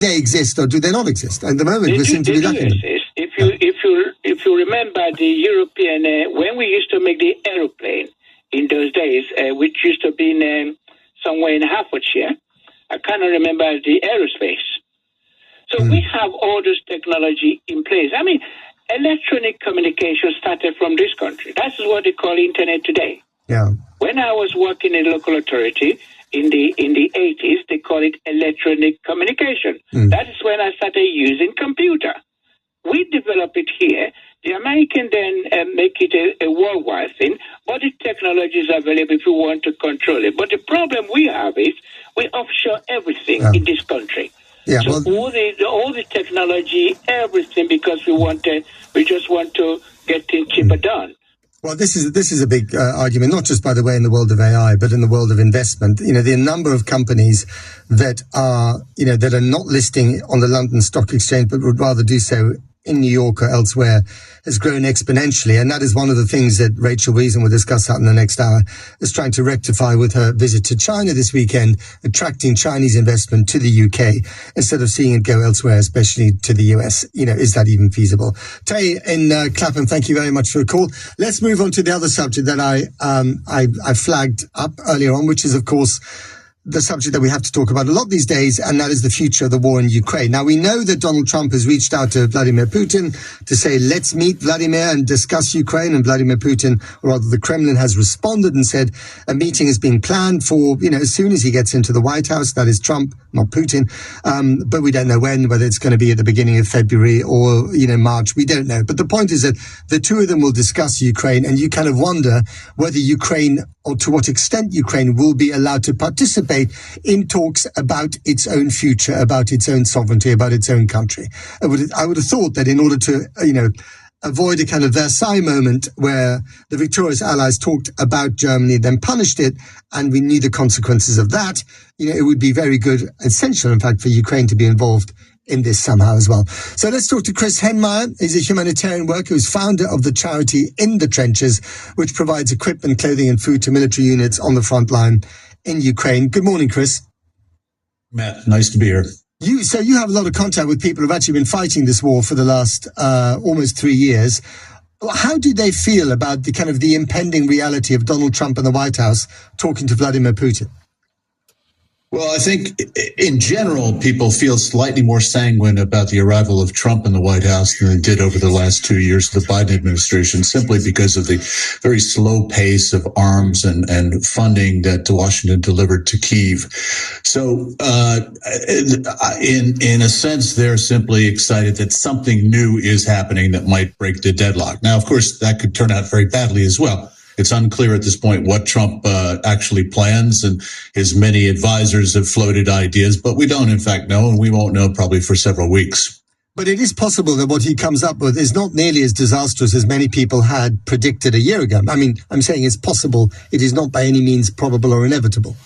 they exist or do they not exist? At the moment, we seem to be lacking them. If you remember the European, when we used to make the aeroplane in those days, which used to be in somewhere in Hertfordshire, I cannot remember the aerospace. So we have all this technology in place. I mean, electronic communication started from this country. That's what they call internet today. Yeah. When I was working in a local authority in the 80s, they call it electronic communication. That is when I started using computer. We develop it here. The American then make it a worldwide thing, but the technology is available if you want to control it. But the problem we have is we offshore everything in this country. Yeah, so all the technology, everything, because we just want to get things cheaper done. Well, this is a big argument, not just, by the way, in the world of AI, but in the world of investment. You know, the number of companies that are not listing on the London Stock Exchange, but would rather do so in New York or elsewhere has grown exponentially. And that is one of the things that Rachel Wiesen will discuss out in the next hour, is trying to rectify with her visit to China this weekend, attracting Chinese investment to the UK instead of seeing it go elsewhere, especially to the US. You know, is that even feasible? Tay in Clapham, thank you very much for the call. Let's move on to the other subject that I flagged up earlier on, which is, of course, the subject that we have to talk about a lot these days, and that is the future of the war in Ukraine. Now, we know that Donald Trump has reached out to Vladimir Putin to say, let's meet Vladimir and discuss Ukraine, and Vladimir Putin, or rather the Kremlin, has responded and said a meeting is being planned for, as soon as he gets into the White House. That is Trump, not Putin. But we don't know when, whether it's going to be at the beginning of February or, March. We don't know. But the point is that the two of them will discuss Ukraine, and you kind of wonder whether Ukraine, or to what extent Ukraine will be allowed to participate in talks about its own future, about its own sovereignty, about its own country. I would have thought that in order to, avoid a kind of Versailles moment where the victorious allies talked about Germany, then punished it, and we knew the consequences of that, it would be very good, essential, in fact, for Ukraine to be involved in this somehow as well. So let's talk to Chris Henmeyer. He's a humanitarian worker who's founder of the charity In the Trenches, which provides equipment, clothing and food to military units on the front line in Ukraine. Good morning, Chris. Matt, nice to be here. So you have a lot of contact with people who've actually been fighting this war for the last almost 3 years. How do they feel about the impending reality of Donald Trump and the White House talking to Vladimir Putin? Well, I think in general, people feel slightly more sanguine about the arrival of Trump in the White House than they did over the last 2 years of the Biden administration, simply because of the very slow pace of arms and funding that Washington delivered to Kyiv. So, in a sense, they're simply excited that something new is happening that might break the deadlock. Now, of course, that could turn out very badly as well. It's unclear at this point what Trump actually plans, and his many advisors have floated ideas, but we don't in fact know, and we won't know probably for several weeks. But it is possible that what he comes up with is not nearly as disastrous as many people had predicted a year ago. I mean, I'm saying it's possible. It is not by any means probable or inevitable.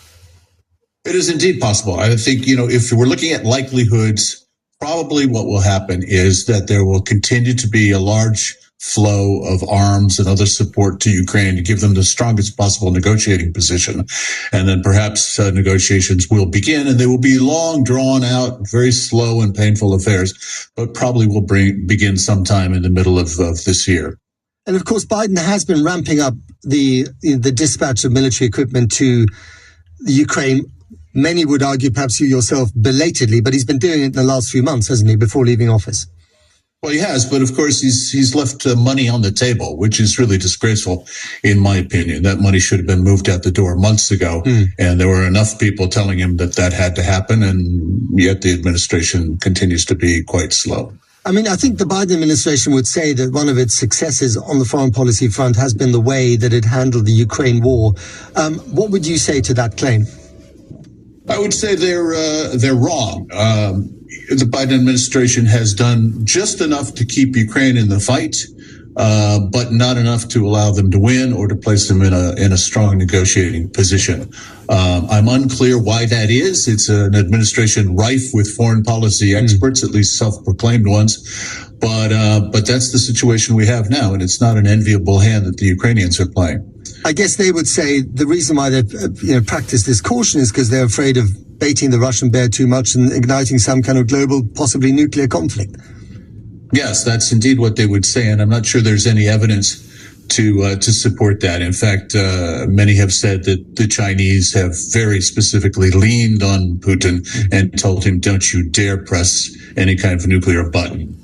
It is indeed possible. I think, if we're looking at likelihoods, probably what will happen is that there will continue to be a large flow of arms and other support to Ukraine to give them the strongest possible negotiating position. And then perhaps negotiations will begin, and they will be long, drawn out, very slow and painful affairs, but probably will begin sometime in the middle of this year. And of course, Biden has been ramping up the dispatch of military equipment to the Ukraine. Many would argue, perhaps you yourself, belatedly, but he's been doing it in the last few months, hasn't he, before leaving office? Well, he has, but of course he's left money on the table, which is really disgraceful, in my opinion. That money should have been moved out the door months ago, and there were enough people telling him that had to happen, and yet the administration continues to be quite slow. I mean, I think the Biden administration would say that one of its successes on the foreign policy front has been the way that it handled the Ukraine war. What would you say to that claim? I would say they're wrong. The Biden administration has done just enough to keep Ukraine in the fight, but not enough to allow them to win or to place them in a strong negotiating position. I'm unclear why that is. It's an administration rife with foreign policy experts, at least self-proclaimed ones. But that's the situation we have now, and it's not an enviable hand that the Ukrainians are playing. I guess they would say the reason why they've practiced this caution is because they're afraid of baiting the Russian bear too much and igniting some kind of global, possibly nuclear conflict. Yes, that's indeed what they would say, and I'm not sure there's any evidence to support that. In fact, many have said that the Chinese have very specifically leaned on Putin and told him, don't you dare press any kind of nuclear button.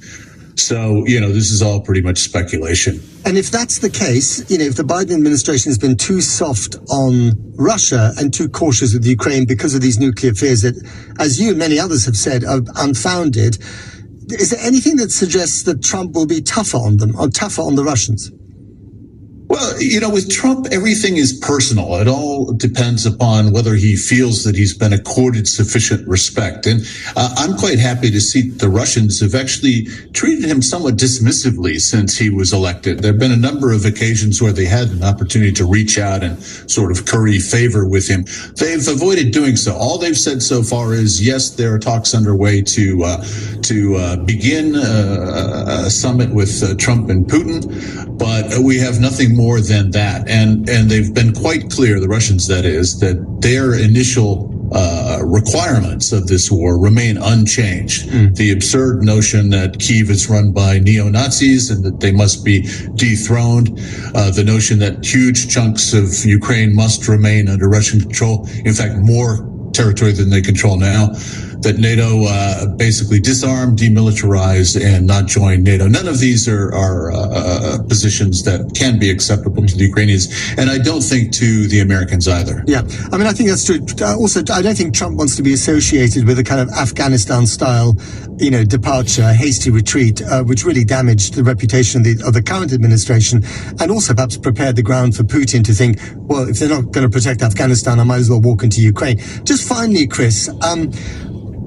So, this is all pretty much speculation. And if that's the case, if the Biden administration has been too soft on Russia and too cautious with Ukraine because of these nuclear fears that, as you and many others have said, are unfounded, is there anything that suggests that Trump will be tougher on them, or tougher on the Russians? Well, with Trump, everything is personal. It all depends upon whether he feels that he's been accorded sufficient respect. And I'm quite happy to see the Russians have actually treated him somewhat dismissively since he was elected. There have been a number of occasions where they had an opportunity to reach out and sort of curry favor with him. They've avoided doing so. All they've said so far is, yes, there are talks underway to begin a summit with Trump and Putin, but we have nothing more than that. And they've been quite clear, the Russians that is, that their initial requirements of this war remain unchanged. The absurd notion that Kyiv is run by neo-Nazis and that they must be dethroned, the notion that huge chunks of Ukraine must remain under Russian control, in fact, more territory than they control now, that NATO basically disarm, demilitarize, and not join NATO. None of these are positions that can be acceptable to the Ukrainians, and I don't think to the Americans either. Yeah, I mean, I think that's true. Also, I don't think Trump wants to be associated with a kind of Afghanistan-style, departure, hasty retreat, which really damaged the reputation of the current administration, and also perhaps prepared the ground for Putin to think, well, if they're not going to protect Afghanistan, I might as well walk into Ukraine. Just finally, Chris,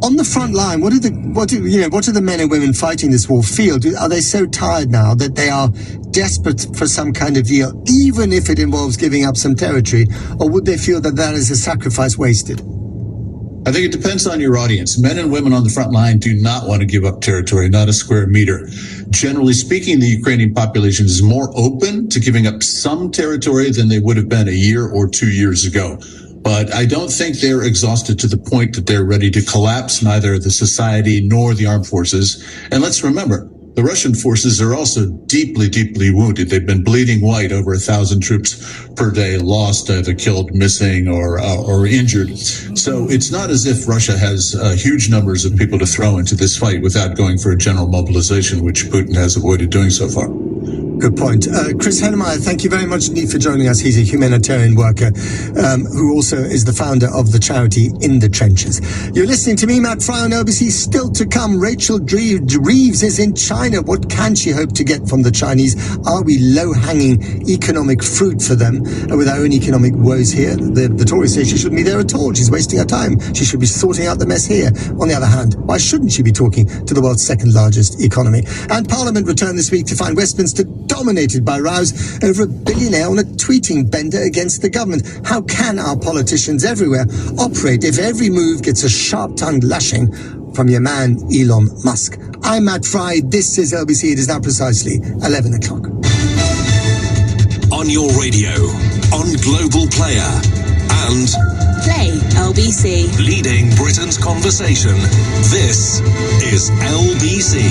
on the front line, what do the men and women fighting this war feel? Are they so tired now that they are desperate for some kind of deal, even if it involves giving up some territory, or would they feel that that is a sacrifice wasted? I think it depends on your audience. Men and women on the front line do not want to give up territory, not a square meter. Generally speaking, the Ukrainian population is more open to giving up some territory than they would have been a year or 2 years ago. But I don't think they're exhausted to the point that they're ready to collapse neither the society nor the armed forces. And let's remember, the Russian forces are also deeply, deeply wounded. They've been bleeding white, over 1,000 troops per day lost, either killed, missing, or injured. So it's not as if Russia has huge numbers of people to throw into this fight without going for a general mobilization, which Putin has avoided doing so far. Good point. Chris Hennemeyer, thank you very much indeed for joining us. He's a humanitarian worker who also is the founder of the charity In the Trenches. You're listening to me, Matt Fry, on LBC. Still to come, Rachel Reeves is in China. What can she hope to get from the Chinese? Are we low-hanging economic fruit for them with our own economic woes here? The Tories say she shouldn't be there at all. She's wasting her time. She should be sorting out the mess here. On the other hand, why shouldn't she be talking to the world's second largest economy? And Parliament returned this week to find Westminster dominated by rows over a billionaire on a tweeting bender against the government. How can our politicians everywhere operate if every move gets a sharp-tongued lashing from your man Elon Musk? I'm Matt Fry. This is LBC. It is now precisely 11 o'clock. On your radio, on Global Player, and Play LBC. Leading Britain's conversation. This is LBC.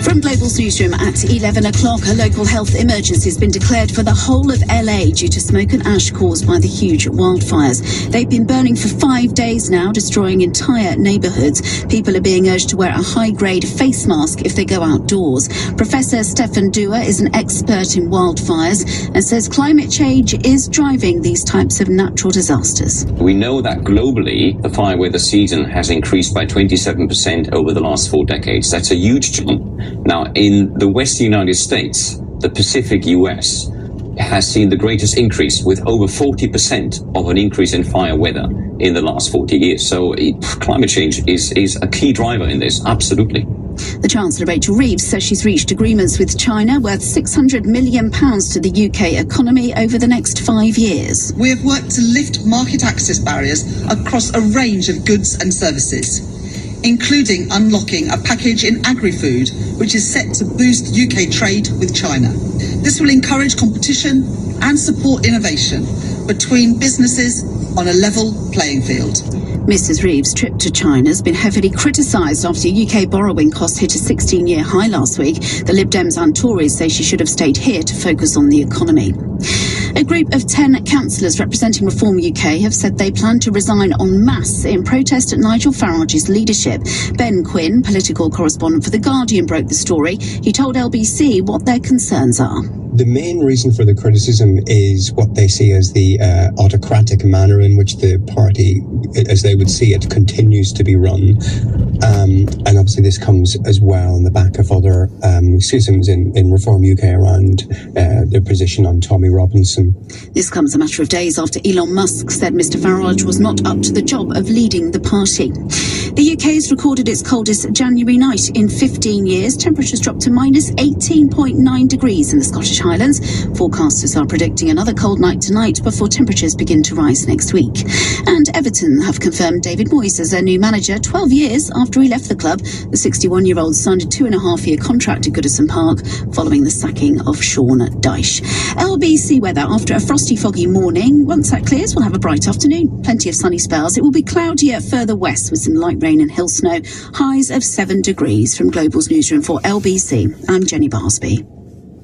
From Global's newsroom at 11 o'clock, a local health emergency has been declared for the whole of LA due to smoke and ash caused by the huge wildfires. They've been burning for 5 days now, destroying entire neighborhoods. People are being urged to wear a high-grade face mask if they go outdoors. Professor Stefan Dua is an expert in wildfires and says climate change is driving these types of natural disasters. We know that globally, the fire weather season has increased by 27% over the last 4 decades. That's a huge jump. Now, in the West United States, the Pacific US has seen the greatest increase, with over 40% of an increase in fire weather in the last 40 years. So climate change is a key driver in this, absolutely. The Chancellor, Rachel Reeves, says she's reached agreements with China worth £600 million to the UK economy over the next 5 years. We have worked to lift market access barriers across a range of goods and services, including unlocking a package in agri-food, which is set to boost UK trade with China. This will encourage competition and support innovation, between businesses on a level playing field. Mrs. Reeves' trip to China has been heavily criticised after UK borrowing costs hit a 16-year high last week. The Lib Dems and Tories say she should have stayed here to focus on the economy. A group of 10 councillors representing Reform UK have said they plan to resign en masse in protest at Nigel Farage's leadership. Ben Quinn, political correspondent for The Guardian, broke the story. He told LBC what their concerns are. The main reason for the criticism is what they see as the autocratic manner in which the party, as they would see it, continues to be run. And obviously this comes as well on the back of other schisms in Reform UK around their position on Tommy Robinson. This comes a matter of days after Elon Musk said Mr Farage was not up to the job of leading the party. The UK has recorded its coldest January night in 15 years. Temperatures dropped to minus 18.9 degrees in the Scottish Highlands. Forecasters are predicting another cold night tonight before temperatures begin to rise next week. And Everton have confirmed David Moyes as their new manager 12 years after he left the club. The 61-year-old signed a 2.5-year contract at Goodison Park following the sacking of Sean Dyche. LBC weather after a frosty, foggy morning. Once that clears, we'll have a bright afternoon. Plenty of sunny spells. It will be cloudier further west with some light rain and hill snow. Highs of 7 degrees. From Global's newsroom for LBC, I'm Jenny Barsby.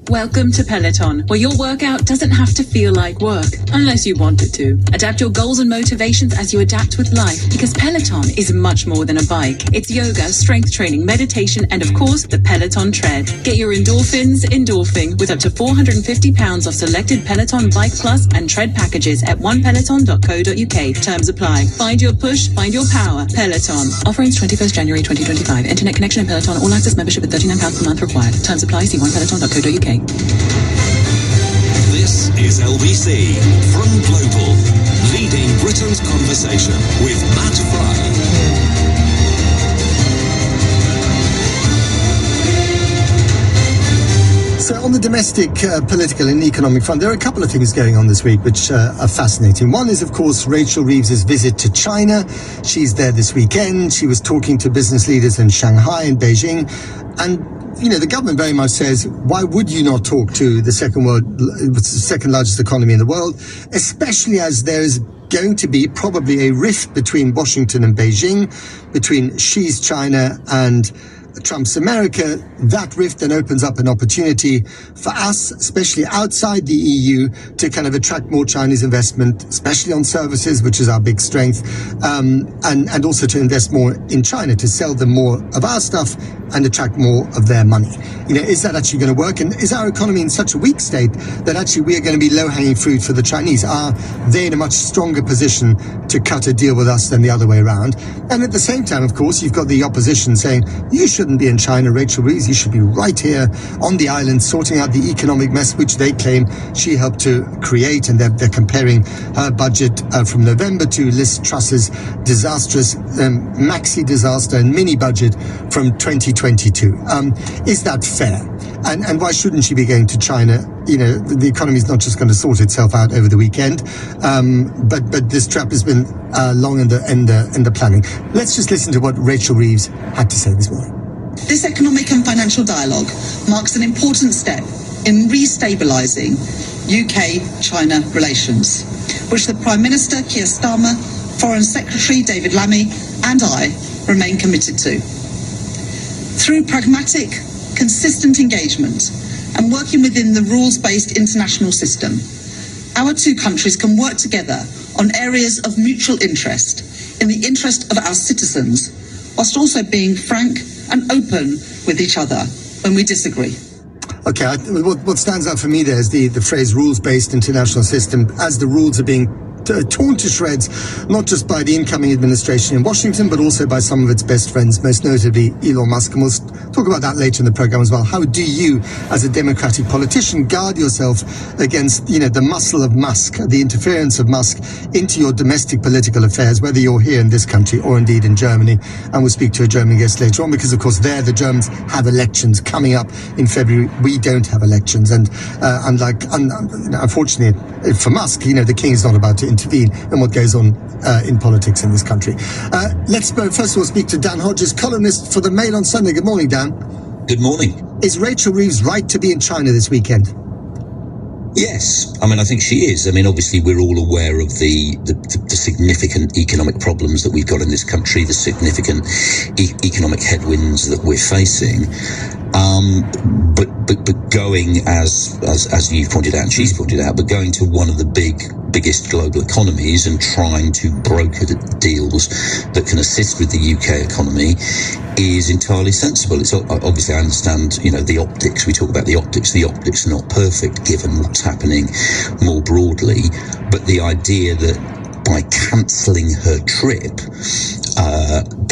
Welcome to Peloton, where your workout doesn't have to feel like work, unless you want it to. Adapt your goals and motivations as you adapt with life, because Peloton is much more than a bike. It's yoga, strength training, meditation, and of course, the Peloton Tread. Get your endorphins endorphing with up to £450 off selected Peloton Bike Plus and Tread packages at onepeloton.co.uk. Terms apply. Find your push, find your power. Peloton. Offer ends 21st January 2025. Internet connection and Peloton all access membership at £39 per month required. Terms apply. See onepeloton.co.uk. This is LBC from Global, leading Britain's conversation with Matt Fry. So on the domestic political and economic front, there are a couple of things going on this week which are fascinating. One is, of course, Rachel Reeves' visit to China. She's there this weekend. She was talking to business leaders in Shanghai and Beijing. And you know, the government very much says, why would you not talk to the second largest economy in the world, especially as there is going to be probably a rift between Washington and Beijing, between Xi's China and Trump's America. That rift then opens up an opportunity for us, especially outside the EU, to kind of attract more Chinese investment, especially on services, which is our big strength, and also to invest more in China, to sell them more of our stuff and attract more of their money. You know, is that actually going to work? And is our economy in such a weak state that actually we are going to be low-hanging fruit for the Chinese? Are they in a much stronger position to cut a deal with us than the other way around? And at the same time, of course, you've got the opposition saying, you shouldn't be in China, Rachel Reeves, you should be right here on the island sorting out the economic mess which they claim she helped to create. And they're comparing her budget from November to Liz Truss's disastrous maxi disaster and mini budget from 2022. Is that fair? And why shouldn't she be going to China? You know, the economy is not just going to sort itself out over the weekend, but this trap has been long in the planning. Let's just listen to what Rachel Reeves had to say this morning. This economic and financial dialogue marks an important step in restabilising UK-China relations, which the Prime Minister, Keir Starmer, Foreign Secretary David Lammy and I remain committed to. Through pragmatic, consistent engagement and working within the rules-based international system, our two countries can work together on areas of mutual interest in the interest of our citizens, whilst also being frank and open with each other when we disagree. Okay, what stands out for me there is the phrase rules-based international system, as the rules are being torn to shreds, not just by the incoming administration in Washington, but also by some of its best friends, most notably Elon Musk. And we'll talk about that later in the program as well. How do you, as a democratic politician, guard yourself against, you know, the muscle of Musk, the interference of Musk into your domestic political affairs, whether you're here in this country or indeed in Germany? And we'll speak to a German guest later on, because of course there the Germans have elections coming up in February. We don't have elections, and unfortunately for Musk, you know, the king is not about to intervene in what goes on in politics in this country. Let's first of all speak to Dan Hodges, columnist for the Mail on Sunday. Good morning, Dan. Good morning. Is Rachel Reeves right to be in China this weekend? Yes, I mean, I think she is. I mean, obviously, we're all aware of the significant economic problems that we've got in this country, the significant economic headwinds that we're facing. But going as you've pointed out and she's pointed out, but going to one of the biggest global economies and trying to broker deals that can assist with the UK economy is entirely sensible. It's obviously, I understand, the optics. We talk about the optics. The optics are not perfect given what's happening more broadly, but the idea that by cancelling her trip,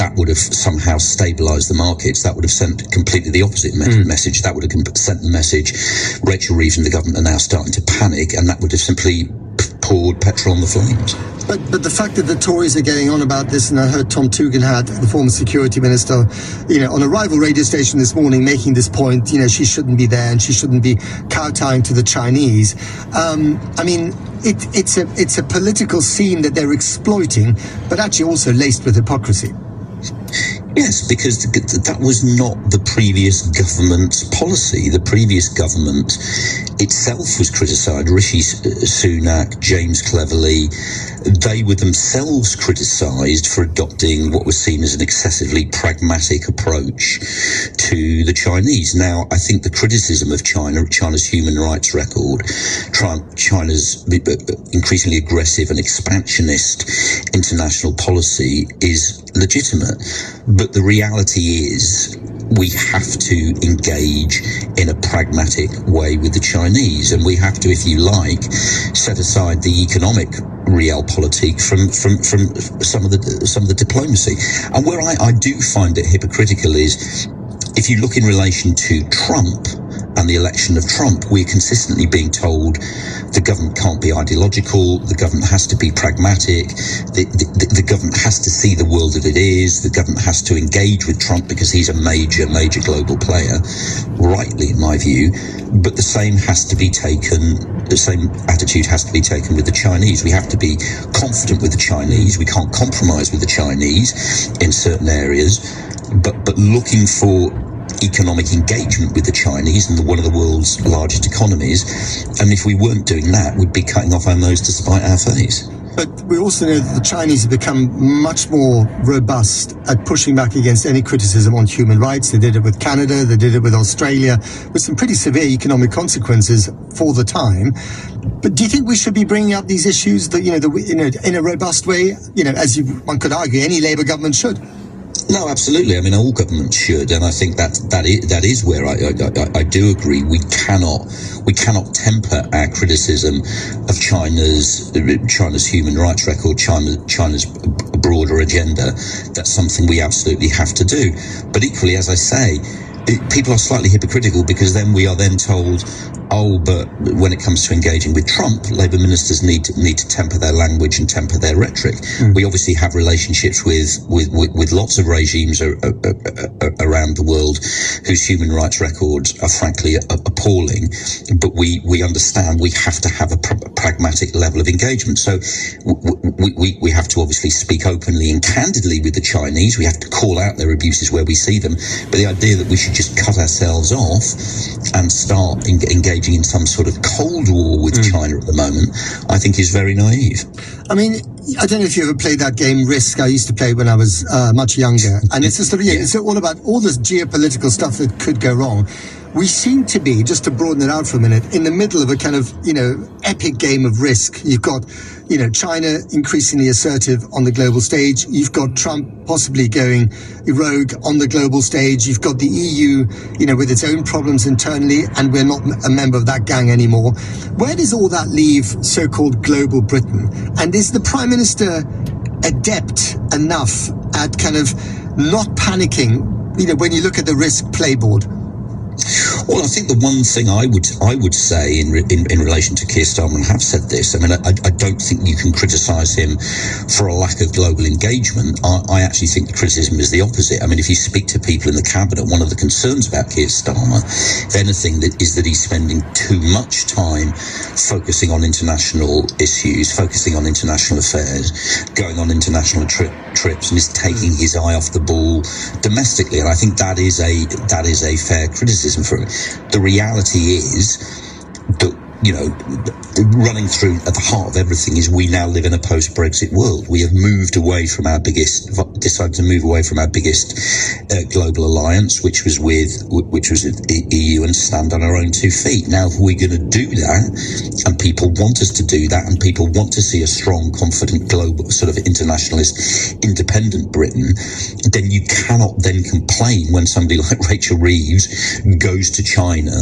that would have somehow stabilised the markets. That would have sent completely the opposite message. That would have sent the message, Rachel Reeves and the government are now starting to panic, and that would have simply poured petrol on the flames. But the fact that the Tories are getting on about this, and I heard Tom Tugendhat, the former security minister, on a rival radio station this morning making this point, she shouldn't be there and she shouldn't be kowtowing to the Chinese. It's a political scene that they're exploiting, but actually also laced with hypocrisy. Yes, because that was not the previous government's policy. The previous government itself was criticised. Rishi Sunak, James Cleverly, they were themselves criticised for adopting what was seen as an excessively pragmatic approach to the Chinese. Now, I think the criticism of China's human rights record, China's increasingly aggressive and expansionist international policy is legitimate. But the reality is we have to engage in a pragmatic way with the Chinese, and we have to, if you like, set aside the economic realpolitik from some of the diplomacy. And where I do find it hypocritical is if you look in relation to Trump and the election of Trump, we're consistently being told the government can't be ideological, the government has to be pragmatic, the government has to see the world that it is, the government has to engage with Trump because he's a major global player, rightly in my view, but the same attitude has to be taken with the Chinese. We have to be confident with the Chinese, we can't compromise with the Chinese in certain areas, but looking for economic engagement with the Chinese and one of the world's largest economies. And if we weren't doing that, we'd be cutting off our nose to spite our face. But we also know that the Chinese have become much more robust at pushing back against any criticism on human rights. They did it with Canada, they did it with Australia, with some pretty severe economic consequences for the time. But do you think we should be bringing up these issues that, in a robust way, as one could argue, any Labour government should? No, absolutely. I mean, all governments should, and I think that is where I do agree. We cannot temper our criticism of China's human rights record, China's broader agenda. That's something we absolutely have to do. But equally, as I say, people are slightly hypocritical because then we are then told, but when it comes to engaging with Trump, Labour ministers need to temper their language and temper their rhetoric. We obviously have relationships with lots of regimes around the world whose human rights records are frankly appalling, but we understand we have to have a pragmatic level of engagement. So we have to obviously speak openly and candidly with the Chinese. We have to call out their abuses where we see them, but the idea that we should just cut ourselves off and start engaging in some sort of Cold War with China at the moment, I think is very naive. I mean, I don't know if you ever played that game Risk. I used to play when I was much younger, and it's just it's all about all this geopolitical stuff that could go wrong. We seem to be, just to broaden it out for a minute, in the middle of a kind of, epic game of Risk. You've got, China increasingly assertive on the global stage. You've got Trump possibly going rogue on the global stage. You've got the EU, with its own problems internally, and we're not a member of that gang anymore. Where does all that leave so-called global Britain? And is the Prime Minister adept enough at kind of not panicking, when you look at the Risk playboard? Well, I think the one thing I would say in relation to Keir Starmer, and have said this, I mean, I don't think you can criticise him for a lack of global engagement. I actually think the criticism is the opposite. I mean, if you speak to people in the cabinet, one of the concerns about Keir Starmer, if anything, is that he's spending too much time focusing on international issues, focusing on international affairs, going on international trips, and is taking his eye off the ball domestically. And I think that is a fair criticism for him. The reality is that running through at the heart of everything is we now live in a post-Brexit world. We have decided to move away from our biggest global alliance, which was the EU, and stand on our own 2 feet. Now, if we're going to do that, and people want us to do that, and people want to see a strong, confident, global, sort of internationalist, independent Britain, then you cannot then complain when somebody like Rachel Reeves goes to China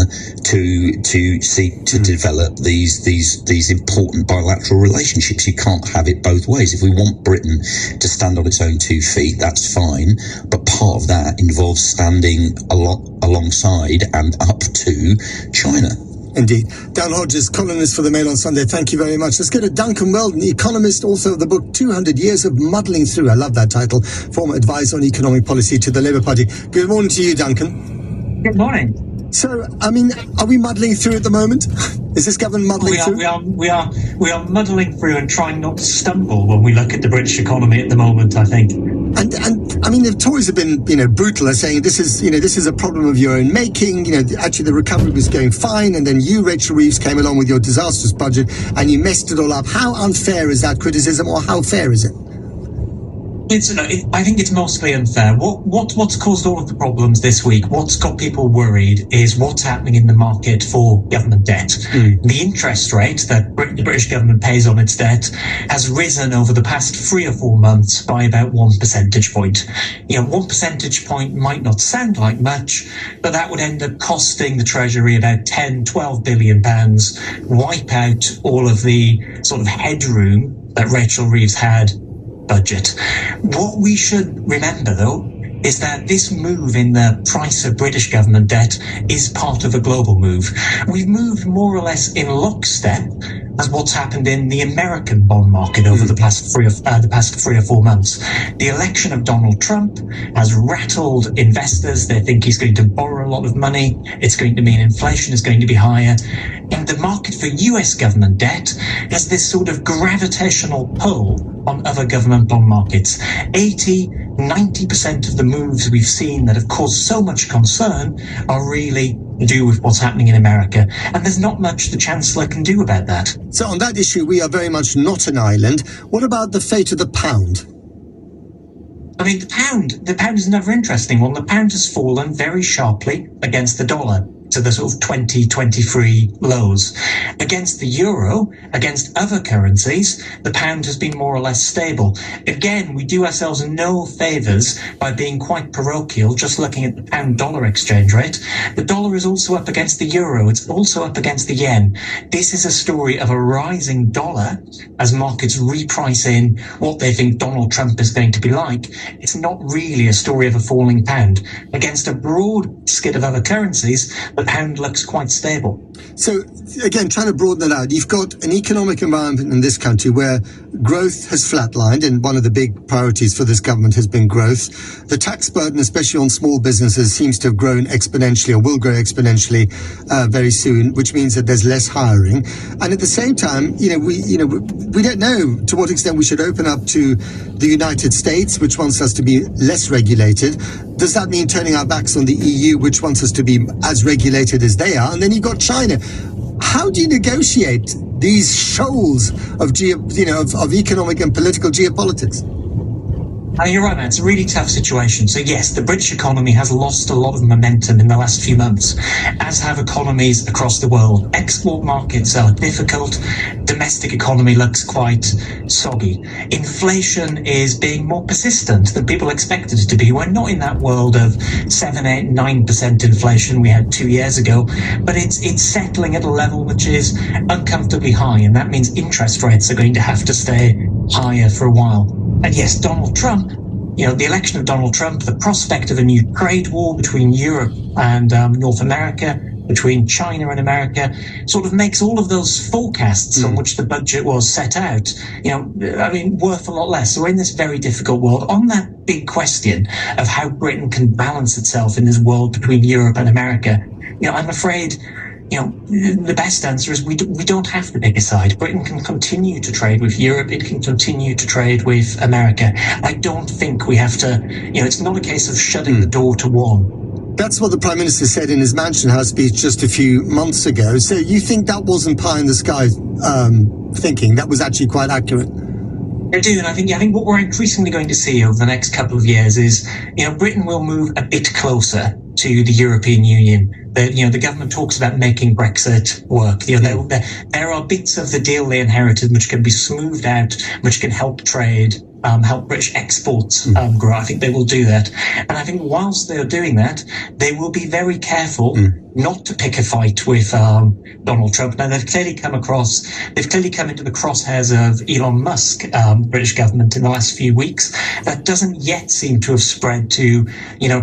to seek to develop these important bilateral relationships. You can't have it both ways. If we want Britain to stand on its own 2 feet, that's fine, but part of that involves standing alongside and up to China. Indeed. Dan Hodges, columnist for the Mail on Sunday, thank you very much. Let's go to Duncan Weldon, economist, author of the book 200 Years of Muddling Through. I love that title. Former advisor on economic policy to the Labour Party. Good morning to you, Duncan. Good morning. So, I mean, are we muddling through at the moment? Is this government muddling through? We are muddling through and trying not to stumble when we look at the British economy at the moment, I think. And I mean, the Tories have been, brutal at saying this is a problem of your own making. Actually the recovery was going fine, and then you, Rachel Reeves, came along with your disastrous budget and you messed it all up. How unfair is that criticism, or how fair is it? I think it's mostly unfair. What's caused all of the problems this week, what's got people worried, is what's happening in the market for government debt. The interest rate that the British government pays on its debt has risen over the past 3 or 4 months by about 1 percentage point. 1 percentage point might not sound like much, but that would end up costing the Treasury about 10-12 billion pounds, wipe out all of the sort of headroom that Rachel Reeves had budget. What we should remember, though, is that this move in the price of British government debt is part of a global move. We've moved more or less in lockstep as what's happened in the American bond market over the past 3 or 4 months. The election of Donald Trump has rattled investors. They think he's going to borrow a lot of money. It's going to mean inflation is going to be higher. And the market for US government debt has this sort of gravitational pull on other government bond markets. 90% of the moves we've seen that have caused so much concern are really to do with what's happening in America. And there's not much the Chancellor can do about that. So on that issue, we are very much not an island. What about the fate of the pound? I mean, the pound is another interesting one. The pound has fallen very sharply against the dollar to the sort of 2023 lows. Against the euro, against other currencies, the pound has been more or less stable. Again, we do ourselves no favours by being quite parochial, just looking at the pound-dollar exchange rate. The dollar is also up against the euro. It's also up against the yen. This is a story of a rising dollar as markets reprice in what they think Donald Trump is going to be like. It's not really a story of a falling pound. Against a broad skid of other currencies, the pound looks quite stable. So, again, trying to broaden it out, you've got an economic environment in this country where growth has flatlined, and one of the big priorities for this government has been growth. The tax burden, especially on small businesses, seems to have grown exponentially, or will grow exponentially very soon, which means that there's less hiring. And at the same time, we don't know to what extent we should open up to the United States, which wants us to be less regulated. Does that mean turning our backs on the EU, which wants us to be as regulated as they are? And then you've got China. How do you negotiate these shoals of economic and political geopolitics? You're right, man. It's a really tough situation. So yes, the British economy has lost a lot of momentum in the last few months, as have economies across the world. Export markets are difficult. Domestic economy looks quite soggy. Inflation is being more persistent than people expected it to be. We're not in that world of 7, 8, 9% inflation we had 2 years ago, but it's settling at a level which is uncomfortably high, and that means interest rates are going to have to stay higher for a while. And yes, Donald Trump, the election of Donald Trump, the prospect of a new trade war between Europe and North America, between China and America, sort of makes all of those forecasts on which the budget was set out, worth a lot less. So we're in this very difficult world. On that big question of how Britain can balance itself in this world between Europe and America, I'm afraid the best answer is we don't have to pick a side. Britain can continue to trade with Europe. It can continue to trade with America. I don't think we have to, it's not a case of shutting the door to one That's what the Prime Minister said in his Mansion House speech just a few months ago. So you think that wasn't pie in the sky thinking? That was actually quite accurate? I do, and I think what we're increasingly going to see over the next couple of years is, Britain will move a bit closer to the European Union. The government talks about making Brexit work. There are bits of the deal they inherited which can be smoothed out, which can help trade, help British exports grow. I think they will do that. And I think whilst they're doing that, they will be very careful not to pick a fight with Donald Trump. Now, they've clearly come into the crosshairs of Elon Musk, British government, in the last few weeks. That doesn't yet seem to have spread to,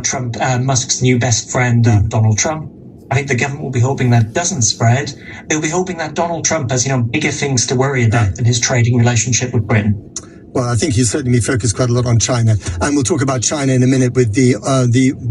Trump, Musk's new best friend, Donald Trump. I think the government will be hoping that doesn't spread. They'll be hoping that Donald Trump has, bigger things to worry about in his trading relationship with Britain. Well, I think he's certainly focused quite a lot on China. And we'll talk about China in a minute with the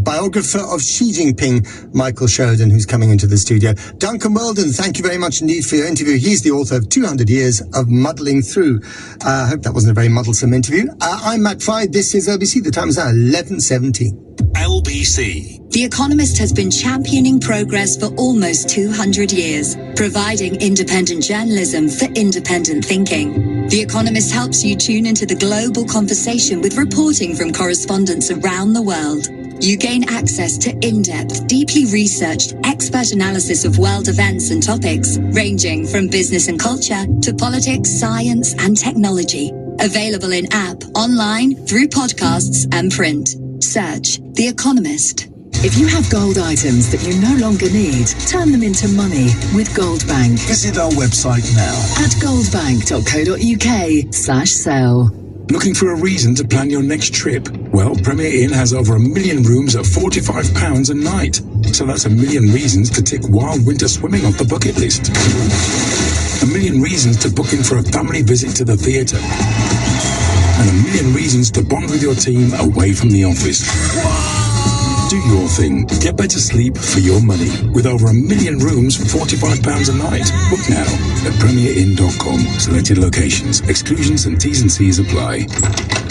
biographer of Xi Jinping, Michael Sheridan, who's coming into the studio. Duncan Weldon, thank you very much indeed for your interview. He's the author of 200 Years of Muddling Through. I hope that wasn't a very muddlesome interview. I'm Matt Fry. This is LBC. The time is now 11:17. LBC. The Economist has been championing progress for almost 200 years, providing independent journalism for independent thinking. The Economist helps you tune into the global conversation with reporting from correspondents around the world. You gain access to in-depth, deeply researched, expert analysis of world events and topics, ranging from business and culture to politics, science, and technology. Available in app, online, through podcasts, and print. Search The Economist. If you have gold items that you no longer need, turn them into money with Goldbank. Visit our website now at goldbank.co.uk/sell. Looking for a reason to plan your next trip? Well, Premier Inn has over 1 million rooms at £45 a night. So that's 1 million reasons to tick wild winter swimming off the bucket list. 1 million reasons to book in for a family visit to the theatre. And 1 million reasons to bond with your team away from the office. Do your thing. Get better sleep for your money. With over 1 million rooms for £45 a night. Book now at premierinn.com. Selected locations. Exclusions and T's and C's apply.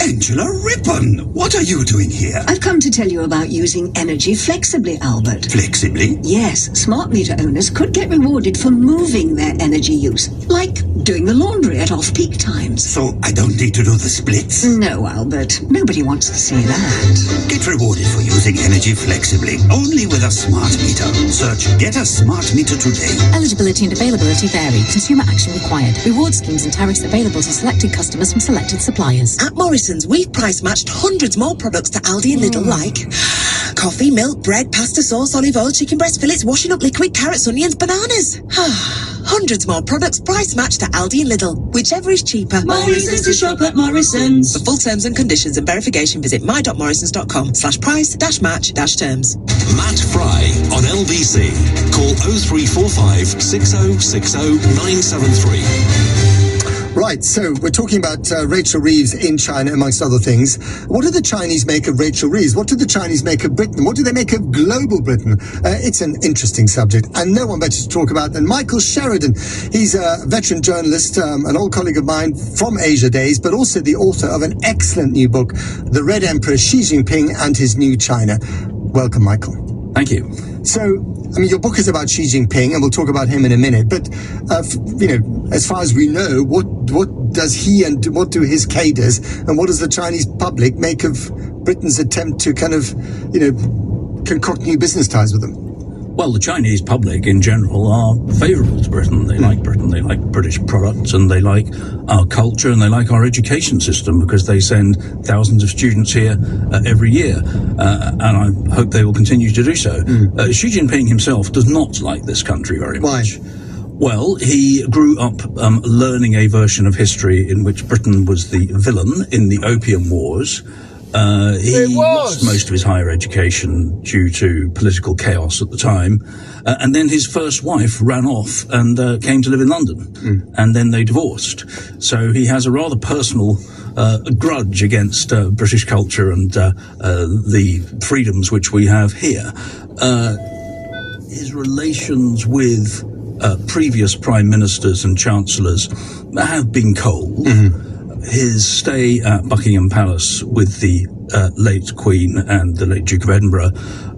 Angela Rippon, what are you doing here? I've come to tell you about using energy flexibly, Albert. Flexibly? Yes, smart meter owners could get rewarded for moving their energy use, like doing the laundry at off-peak times. So I don't need to do the splits? No, Albert. Nobody wants to see that. Get rewarded for using energy flexibly, only with a smart meter. Search Get a Smart Meter today. Eligibility and availability vary. Consumer action required. Reward schemes and tariffs available to selected customers from selected suppliers. At Morrison's, we've price matched hundreds more products to Aldi and Lidl like coffee, milk, bread, pasta sauce, olive oil, chicken breast fillets, washing up liquid, carrots, onions, bananas. Hundreds more products price matched to Aldi and Lidl, whichever is cheaper. Morrison's to shop at Morrison's. For full terms and conditions and verification, visit my.morrisons.com/price-match-terms. Matt Fry on LBC. Call 0345 6060 973. Right, so we're talking about Rachel Reeves in China, amongst other things. What do the Chinese make of Rachel Reeves? What do the Chinese make of Britain? What do they make of global Britain? It's an interesting subject, and no one better to talk about than Michael Sheridan. He's a veteran journalist, an old colleague of mine from Asia days, but also the author of an excellent new book, The Red Emperor, Xi Jinping and His New China. Welcome, Michael. Thank you. So, I mean, your book is about Xi Jinping, and we'll talk about him in a minute. But, as far as we know, what does he and what do his cadres and what does the Chinese public make of Britain's attempt to kind of, concoct new business ties with them? Well, the Chinese public in general are favourable to Britain. They like Britain, they like British products, and they like our culture, and they like our education system because they send thousands of students here every year, and I hope they will continue to do so. Xi Jinping himself does not like this country very much. Why? Well, he grew up learning a version of history in which Britain was the villain in the Opium Wars. He lost most of his higher education due to political chaos at the time. And then his first wife ran off and came to live in London. And then they divorced. So he has a rather personal grudge against British culture and the freedoms which we have here. His relations with previous prime ministers and chancellors have been cold. His stay at Buckingham Palace with the late Queen and the late Duke of Edinburgh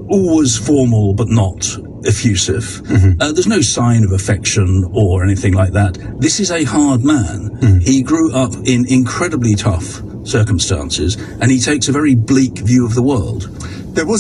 always formal but not effusive. There's no sign of affection or anything like that. This is a hard man. He grew up in incredibly tough circumstances, and he takes a very bleak view of the world.